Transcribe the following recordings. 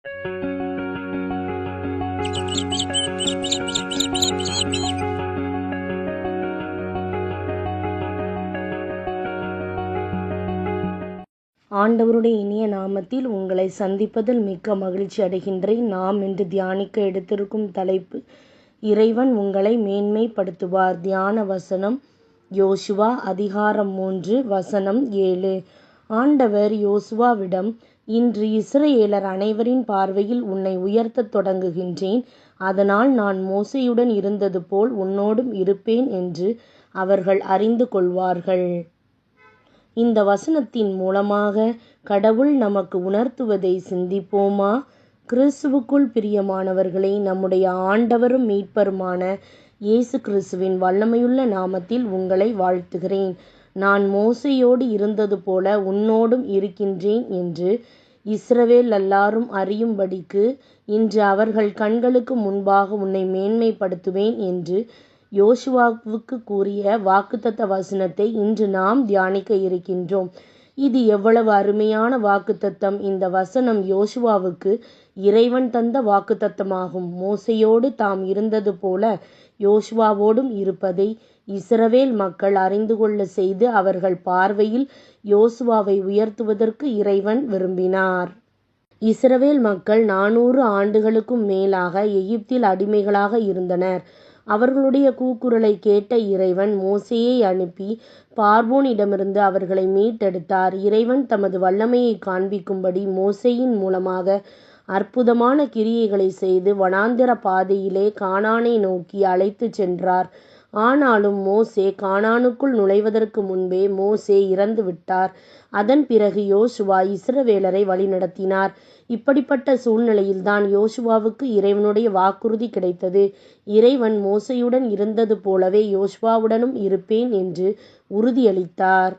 ஆண்டவருடைய இனிய நாமத்தில் உங்களை சந்திப்பதில் மிக்க மகிழ்ச்சி அடைகின்றேன். நாம் இன்று தியானிக்க எடுத்திருக்கும் தலைப்பு, இறைவன் உங்களை மேன்மைப்படுத்துவார். தியான வசனம் யோசுவா அதிகாரம் 3 வசனம் 7. ஆண்டவர் யோசுவாவிடம், இன்று இஸ்ரவேலர் அனைவரின் பார்வையில் உன்னை உயர்த்தத் தொடங்குகின்றேன். அதனால் நான் மோசேயுடன் இருந்தது போல் உன்னோடும் இருப்பேன் என்று அவர்கள் அறிந்து கொள்வார்கள். இந்த வசனத்தின் மூலமாக கடவுள் நமக்கு உணர்த்துவதை சிந்திப்போமா? கிறிஸ்துவுக்குள் பிரியமானவர்களே, நம்முடைய ஆண்டவரும் மீட்பருமான இயேசு கிறிஸ்துவின் வல்லமையுள்ள நாமத்தில் உங்களை வாழ்த்துகிறேன். நான் மோசேயோடு இருந்தது போல உன்னோடும் இருக்கின்றேன் என்று இஸ்ரவேல் எல்லாரும் அறியும்படிக்கு இன்று அவர்கள் கண்களுக்கு முன்பாக உன்னை மேன்மைப்படுத்துவேன் என்று யோசுவாவுக்கு கூறிய வாக்குத்தத்த வசனத்தை இன்று நாம் தியானிக்க இருக்கின்றோம். இது எவ்வளவு அருமையான வாக்குத்தத்தம்! இந்த வசனம் யோசுவாவுக்கு இறைவன் தந்த வாக்குத்தத்தமாகும். மோசேயோடு தாம் இருந்தது போல யோசுவாவோடும் இருப்பதை இஸ்ரவேல் மக்கள் அறிந்து கொள்ள செய்து அவர்கள் பார்வையில் யோசுவாவை உயர்த்துவதற்கு இறைவன் விரும்பினார். இஸ்ரவேல் மக்கள் 400 ஆண்டுகளுக்கும் மேலாக எகிப்தில் அடிமைகளாக இருந்தனர். அவர்களுடைய கூக்குரலை கேட்ட இறைவன் மோசேயை அனுப்பி பார்வோனிடமிருந்து அவர்களை மீட்டெடுத்தார். இறைவன் தமது வல்லமையை காண்பிக்கும்படி மோசேயின் மூலமாக அற்புதமான கிரியைகளை செய்து வனாந்திர பாதையிலே கானானை நோக்கி அழைத்து சென்றார். ஆனாலும் மோசே கானானுக்குள் நுழைவதற்கு முன்பே மோசே இறந்து விட்டார். அதன் பிறகு யோசுவா இஸ்ரவேலரை வழிநடத்தினார். இப்படிப்பட்ட சூழ்நிலையில்தான் யோசுவாவுக்கு இறைவனுடைய வாக்குறுதி கிடைத்தது. இறைவன் மோசேயுடன் இருந்தது போலவே யோசுவாவுடனும் இருப்பேன் என்று உறுதியளித்தார்.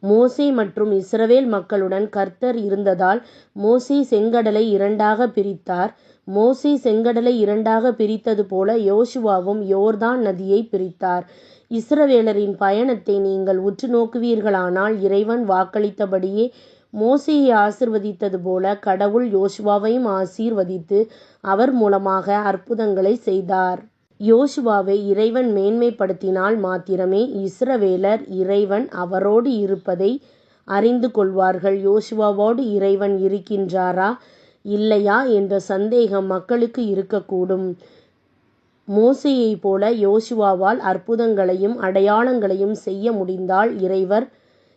மோசே மற்றும் இஸ்ரவேல் மக்களுடன் கர்த்தர் இருந்ததால் மோசே செங்கடலை 2ஆக பிரித்தார். மோசே செங்கடலை 2ஆக பிரித்தது போல யோசுவாவும் யோர்தான் நதியை பிரித்தார். இஸ்ரவேலரின் பயணத்தை நீங்கள் உற்று நோக்குவீர்களானால் இறைவன் வாக்களித்தபடியே மோசேயை ஆசீர்வதித்தது போல கடவுள் யோசுவாவையும் ஆசீர்வதித்து அவர் மூலமாக அற்புதங்களை செய்தார். யோசுவாவை இறைவன் மேன்மைப்படுத்தினால் மாத்திரமே இஸ்ரவேலர் இறைவன் அவரோடு இருப்பதை அறிந்து கொள்வார்கள். யோசுவாவோடு இறைவன் இருக்கின்றாரா இல்லையா என்ற சந்தேகம் மக்களுக்கு இருக்கக்கூடும். மோசேயை போல யோசுவாவால் அற்புதங்களையும் அடையாளங்களையும் செய்ய முடிந்தால்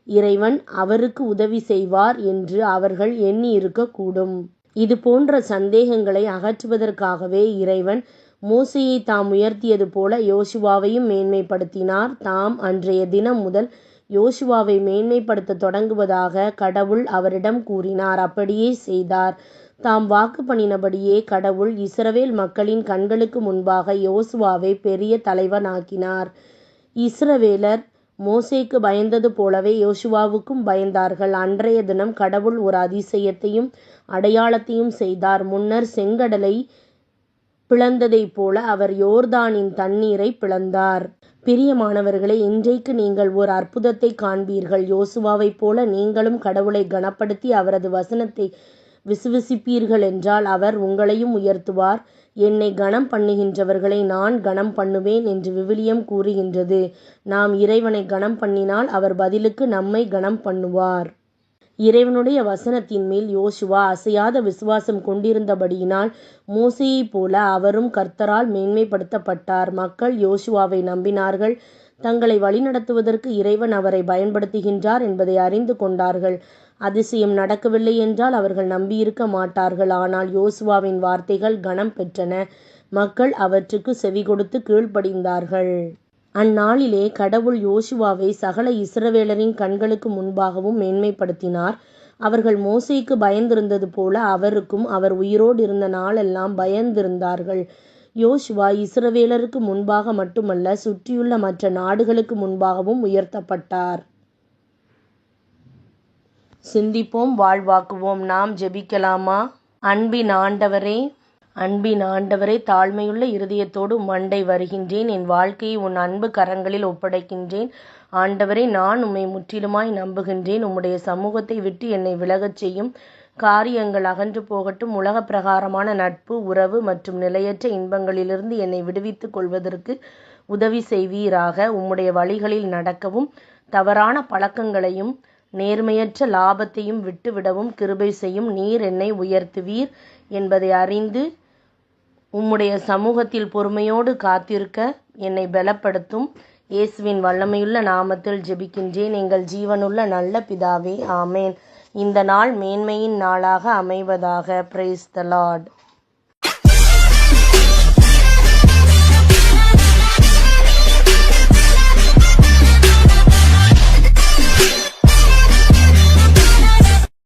இறைவன் அவருக்கு உதவி செய்வார் என்று அவர்கள் எண்ணி இருக்கக்கூடும். இது போன்ற சந்தேகங்களை அகற்றுவதற்காகவே இறைவன் மோசேயை தாம் உயர்த்தியது போல யோசுவாவையும் மேன்மைப்படுத்தினார். தாம் அன்றைய தினம் முதல் யோசுவாவை மேன்மைப்படுத்த தொடங்குவதாக கடவுள் அவரிடம் கூறினார். அப்படியே செய்தார். தாம் வாக்கு பண்ணினபடியே கடவுள் இஸ்ரவேல் மக்களின் கண்களுக்கு முன்பாக யோசுவாவை பெரிய தலைவனாக்கினார். இஸ்ரவேலர் மோசேக்கு பயந்தது போலவே யோசுவாவுக்கும் பயந்தார்கள். அன்றைய தினம் கடவுள் ஒரு அதிசயத்தையும் அடையாளத்தையும் செய்தார். முன்னர் செங்கடலை பிளந்ததைப் போல அவர் யோர்தானின் தண்ணீரை பிளந்தார். பிரியமானவர்களே, இன்றைக்கு நீங்கள் ஒரு அற்புதத்தை காண்பீர்கள். யோசுவாவைப் போல நீங்களும் கடவுளை கனப்படுத்தி அவரது வசனத்தை விசுவசிப்பீர்கள் என்றால் அவர் உங்களையும் உயர்த்துவார். என்னை கனம் பண்ணுகின்றவர்களை நான் கனம் பண்ணுவேன் என்று விவிலியம் கூறுகின்றது. நாம் இறைவனை கனம் பண்ணினால் அவர் பதிலுக்கு நம்மை கனம் பண்ணுவார். இறைவனுடைய வசனத்தின் மேல் யோசுவா அசையாத விசுவாசம் கொண்டிருந்தபடியினால் மோசேயைப் போல அவரும் கர்த்தரால் மேன்மைப்படுத்தப்பட்டார். மக்கள் யோசுவாவை நம்பினார்கள். தங்களை வழிநடத்துவதற்கு இறைவன் அவரை பயன்படுத்துகின்றார் என்பதை அறிந்து கொண்டார்கள். அதிசயம் நடக்கவில்லை என்றால் அவர்கள் நம்பியிருக்க மாட்டார்கள். ஆனால் யோசுவாவின் வார்த்தைகள் கனம் பெற்றன. மக்கள் அவற்றுக்கு செவி கொடுத்து கீழ்ப்படிந்தார்கள். அந்நாளிலே கடவுள் யோசுவாவை சகல இஸ்ரவேலரின் கண்களுக்கு முன்பாகவும் மேன்மைப்படுத்தினார். அவர்கள் மோசேக்கு பயந்திருந்தது போல அவருக்கும் அவர் உயிரோடு இருந்த நாளெல்லாம் பயந்திருந்தார்கள். யோசுவா இஸ்ரவேலருக்கு முன்பாக மட்டுமல்ல, சுற்றியுள்ள மற்ற நாடுகளுக்கு முன்பாகவும் உயர்த்தப்பட்டார். சிந்திப்போம், வாழ்வாக்குவோம். நாம் ஜெபிக்கலாமா? அன்பின் ஆண்டவரே, தாழ்மையுள்ள இருதயத்தோடு உம்மண்டை வருகின்றேன். என் வாழ்க்கையை உன் அன்பு கரங்களில் ஒப்படைக்கின்றேன். ஆண்டவரே, நான் உம்மை முற்றிலுமாய் நம்புகின்றேன். உம்முடைய சமூகத்தை விட்டு என்னை விலகச் செய்யும். காரியங்கள் அகன்று போகட்டும். உலக பிரகாரமான நட்பு, உறவு மற்றும் நிலையற்ற இன்பங்களிலிருந்து என்னை விடுவித்துக் கொள்வதற்கு உதவி செய்வீராக. உம்முடைய வழிகளில் நடக்கவும் தவறான பழக்கங்களையும் நேர்மையற்ற லாபத்தையும் விட்டுவிடவும் கிருபை செய்யும். நீர் என்னை உயர்த்துவீர் என்பதை அறிந்து உம்முடைய சமூகத்தில் பொறுமையோடு காத்திருக்க என்னை பலப்படுத்தும். இயேசுவின் வல்லமையுள்ள நாமத்தில் ஜெபிக்கின்றேன் எங்கள் ஜீவனுள்ள நல்ல பிதாவே, ஆமேன். இந்த நாள் மேன்மையின் நாளாக அமைவதாக. Praise the Lord.